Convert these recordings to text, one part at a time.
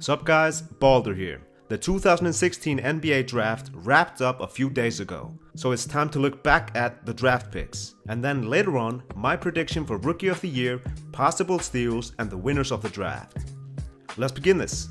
Sup guys, Baldur here. The 2016 NBA draft wrapped up a few days ago, so it's time to look back at the draft picks. And then later on, my prediction for Rookie of the Year, possible steals, and the winners of the draft. Let's begin this.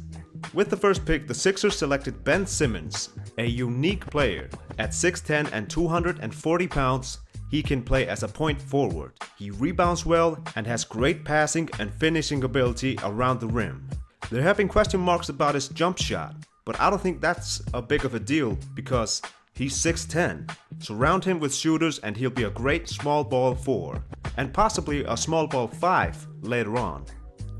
With the first pick, the Sixers selected Ben Simmons, a unique player. At 6'10 and 240 pounds, he can play as a point forward. He rebounds well and has great passing and finishing ability around the rim. There have been question marks about his jump shot, but I don't think that's a big of a deal because he's 6'10. Surround him with shooters and he'll be a great small ball 4, and possibly a small ball 5 later on.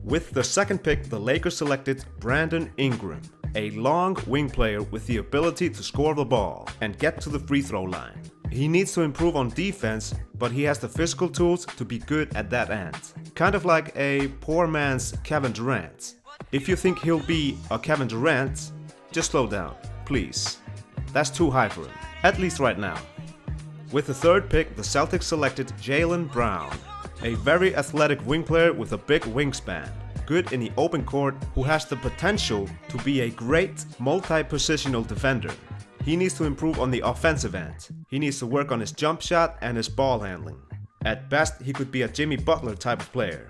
With the second pick, the Lakers selected Brandon Ingram, a long wing player with the ability to score the ball and get to the free throw line. He needs to improve on defense, but he has the physical tools to be good at that end. Kind of like a poor man's Kevin Durant. If you think he'll be a Kevin Durant, just slow down, please. That's too high for him, at least right now. With the third pick, the Celtics selected Jaylen Brown, a very athletic wing player with a big wingspan, good in the open court, who has the potential to be a great multi-positional defender. He needs to improve on the offensive end. He needs to work on his jump shot and his ball handling. At best, he could be a Jimmy Butler type of player.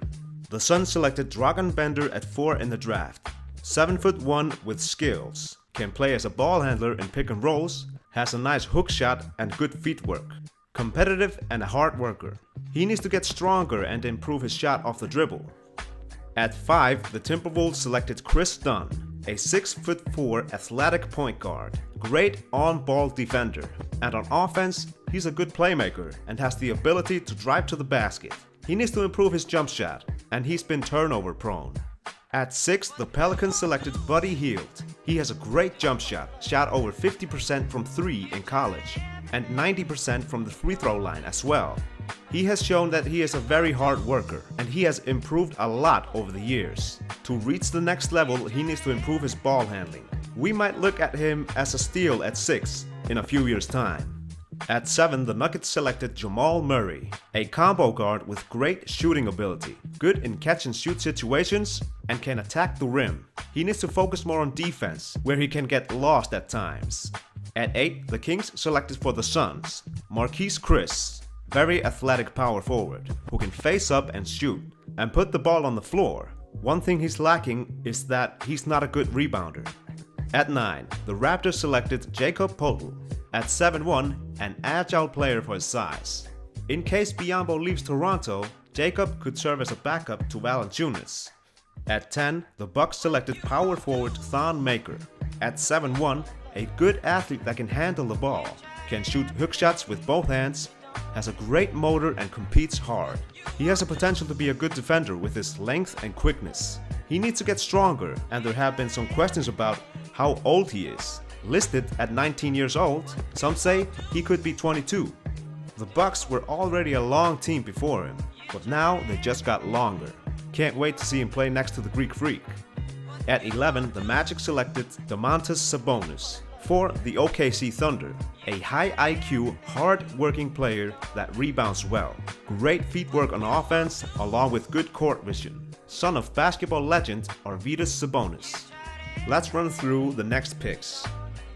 The Suns selected Dragan Bender at 4 in the draft. 7'1" with skills, can play as a ball handler in pick and rolls, has a nice hook shot and good feet work. Competitive and a hard worker. He needs to get stronger and improve his shot off the dribble. At 5, the Timberwolves selected Chris Dunn, a 6'4" athletic point guard, great on-ball defender, and on offense, he's a good playmaker and has the ability to drive to the basket. He needs to improve his jump shot, and he's been turnover prone. At 6, the Pelicans selected Buddy Hield. He has a great jump shot over 50% from 3 in college, and 90% from the free throw line as well. He has shown that he is a very hard worker, and he has improved a lot over the years. To reach the next level, he needs to improve his ball handling. We might look at him as a steal at 6 in a few years' time. At 7, the Nuggets selected Jamal Murray, a combo guard with great shooting ability, good in catch and shoot situations, and can attack the rim. He needs to focus more on defense, where he can get lost at times. At 8, the Kings selected for the Suns Marquise Chriss, very athletic power forward, who can face up and shoot, and put the ball on the floor. One thing he's lacking is that he's not a good rebounder. At 9, the Raptors selected Jakob Poeltl. At 7'1", an agile player for his size. In case Biyombo leaves Toronto, Jacob could serve as a backup to Valanciunas. At 10, the Bucks selected power forward Thon Maker. At 7'1", a good athlete that can handle the ball, can shoot hook shots with both hands, has a great motor and competes hard. He has a potential to be a good defender with his length and quickness. He needs to get stronger, and there have been some questions about how old he is. Listed at 19 years old, some say he could be 22. The Bucks were already a long team before him, but now they just got longer. Can't wait to see him play next to the Greek Freak. At 11, the Magic selected Domantas Sabonis for the OKC Thunder, a high IQ, hard-working player that rebounds well. Great feet work on offense along with good court vision. Son of basketball legend Arvydas Sabonis. Let's run through the next picks.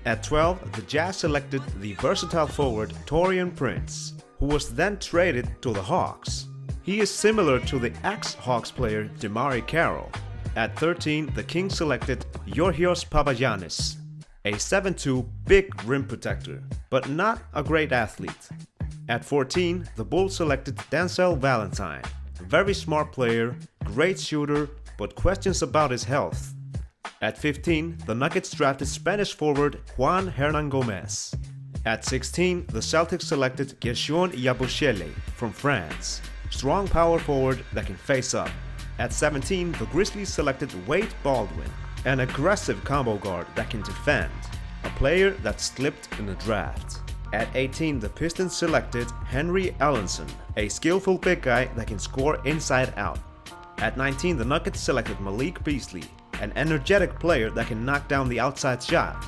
At 12, the Jazz selected the versatile forward Taurean Prince, who was then traded to the Hawks. He is similar to the ex-Hawks player DeMarre Carroll. At 13, the Kings selected Georgios Papagiannis, a 7'2" big rim protector, but not a great athlete. At 14, the Bulls selected Denzel Valentine, very smart player, great shooter, but questions about his health. At 15, the Nuggets drafted Spanish forward Juan Hernan Gomez. At 16, the Celtics selected Gershon Yabusele from France, strong power forward that can face up. At 17, the Grizzlies selected Wade Baldwin, an aggressive combo guard that can defend, a player that slipped in the draft. At 18, the Pistons selected Henry Ellenson, a skillful big guy that can score inside out. At 19, the Nuggets selected Malik Beasley, an energetic player that can knock down the outside shot.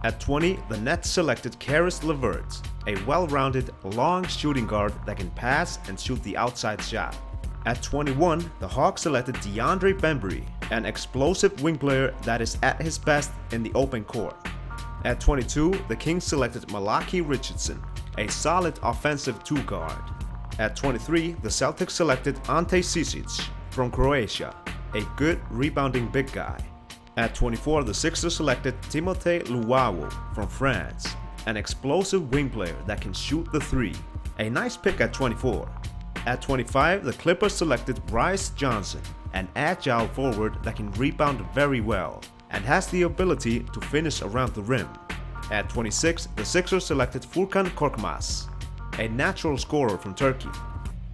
At 20, the Nets selected Caris LeVert, a well-rounded, long shooting guard that can pass and shoot the outside shot. At 21, the Hawks selected DeAndre Bembry, an explosive wing player that is at his best in the open court. At 22, the Kings selected Malachi Richardson, a solid offensive two-guard. At 23, the Celtics selected Ante Cicic from Croatia, a good rebounding big guy. At 24, the Sixers selected Timothé Luwawu from France, an explosive wing player that can shoot the three. A nice pick at 24. At 25, the Clippers selected Bryce Johnson, an agile forward that can rebound very well and has the ability to finish around the rim. At 26, the Sixers selected Furkan Korkmaz, a natural scorer from Turkey.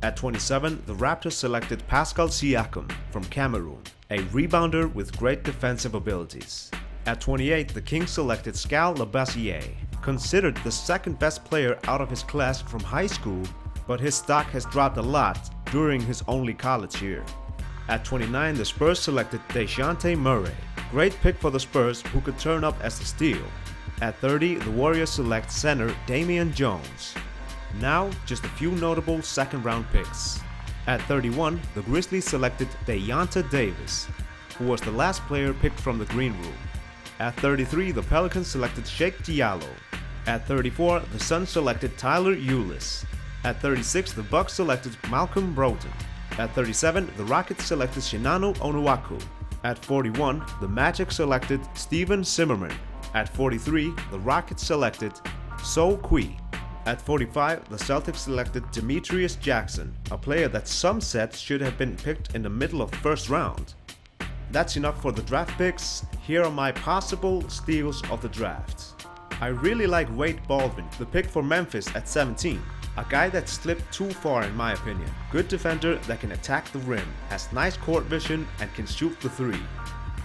At 27, the Raptors selected Pascal Siakam from Cameroon, a rebounder with great defensive abilities. At 28, the Kings selected Skal Labissière, considered the second best player out of his class from high school, but his stock has dropped a lot during his only college year. At 29, the Spurs selected Dejounte Murray, great pick for the Spurs who could turn up as a steal. At 30, the Warriors select center Damian Jones. Now, just a few notable second-round picks. At 31, the Grizzlies selected Deyonta Davis, who was the last player picked from the green room. At 33, the Pelicans selected Sheikh Diallo. At 34, the Suns selected Tyler Ulis. At 36, the Bucks selected Malcolm Brogdon. At 37, the Rockets selected Shinano Onuaku. At 41, the Magic selected Steven Zimmerman. At 43, the Rockets selected So Kui. At 45, the Celtics selected Demetrius Jackson, a player that some said should have been picked in the middle of the first round. That's enough for the draft picks. Here are my possible steals of the draft. I really like Wade Baldwin, the pick for Memphis at 17. A guy that slipped too far in my opinion. Good defender that can attack the rim, has nice court vision and can shoot the three.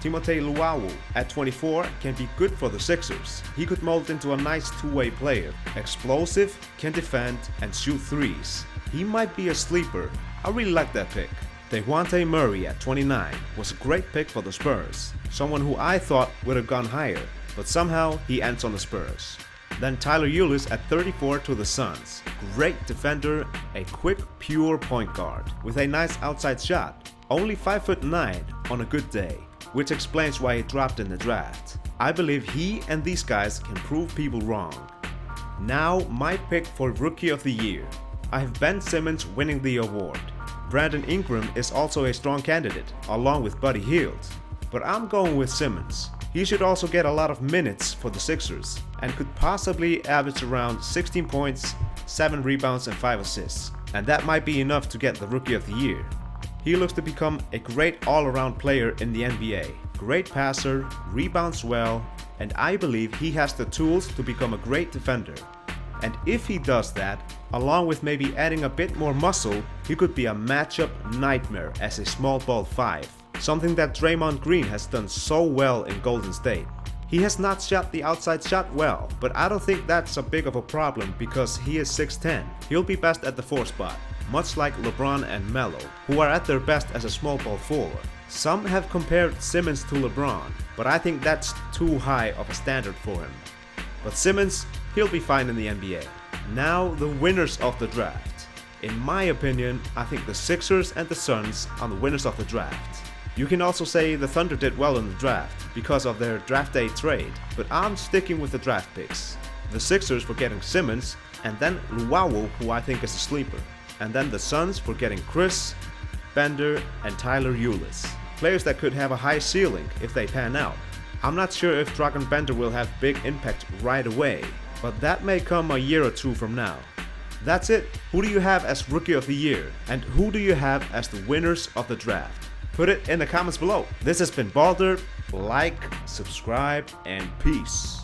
Timothé Luwawu at 24 can be good for the Sixers. He could mold into a nice two-way player. Explosive, can defend and shoot threes. He might be a sleeper. I really like that pick. Dejounte Murray at 29 was a great pick for the Spurs. Someone who I thought would have gone higher, but somehow he ends on the Spurs. Then Tyler Ulis at 34 to the Suns. Great defender, a quick, pure point guard with a nice outside shot. Only 5'9" on a good day, which explains why he dropped in the draft. I believe he and these guys can prove people wrong. Now my pick for Rookie of the Year. I have Ben Simmons winning the award. Brandon Ingram is also a strong candidate, along with Buddy Hield. But I'm going with Simmons. He should also get a lot of minutes for the Sixers and could possibly average around 16 points, 7 rebounds and 5 assists. And that might be enough to get the Rookie of the Year. He looks to become a great all-around player in the NBA. Great passer, rebounds well, and I believe he has the tools to become a great defender. And if he does that, along with maybe adding a bit more muscle, he could be a matchup nightmare as a small ball 5. Something that Draymond Green has done so well in Golden State. He has not shot the outside shot well, but I don't think that's a big of a problem because he is 6'10". He'll be best at the 4 spot, much like LeBron and Melo, who are at their best as a small ball forward. Some have compared Simmons to LeBron, but I think that's too high of a standard for him. But Simmons, he'll be fine in the NBA. Now the winners of the draft. In my opinion, I think the Sixers and the Suns are the winners of the draft. You can also say the Thunder did well in the draft because of their draft day trade, but I'm sticking with the draft picks. The Sixers for getting Simmons, and then Luwawu, who I think is a sleeper. And then the Suns for getting Chris, Bender, and Tyler Ulis. Players that could have a high ceiling if they pan out. I'm not sure if Dragon Bender will have big impact right away, but that may come a year or two from now. That's it. Who do you have as Rookie of the Year? And who do you have as the winners of the draft? Put it in the comments below. This has been Baldur. Like, subscribe, and peace.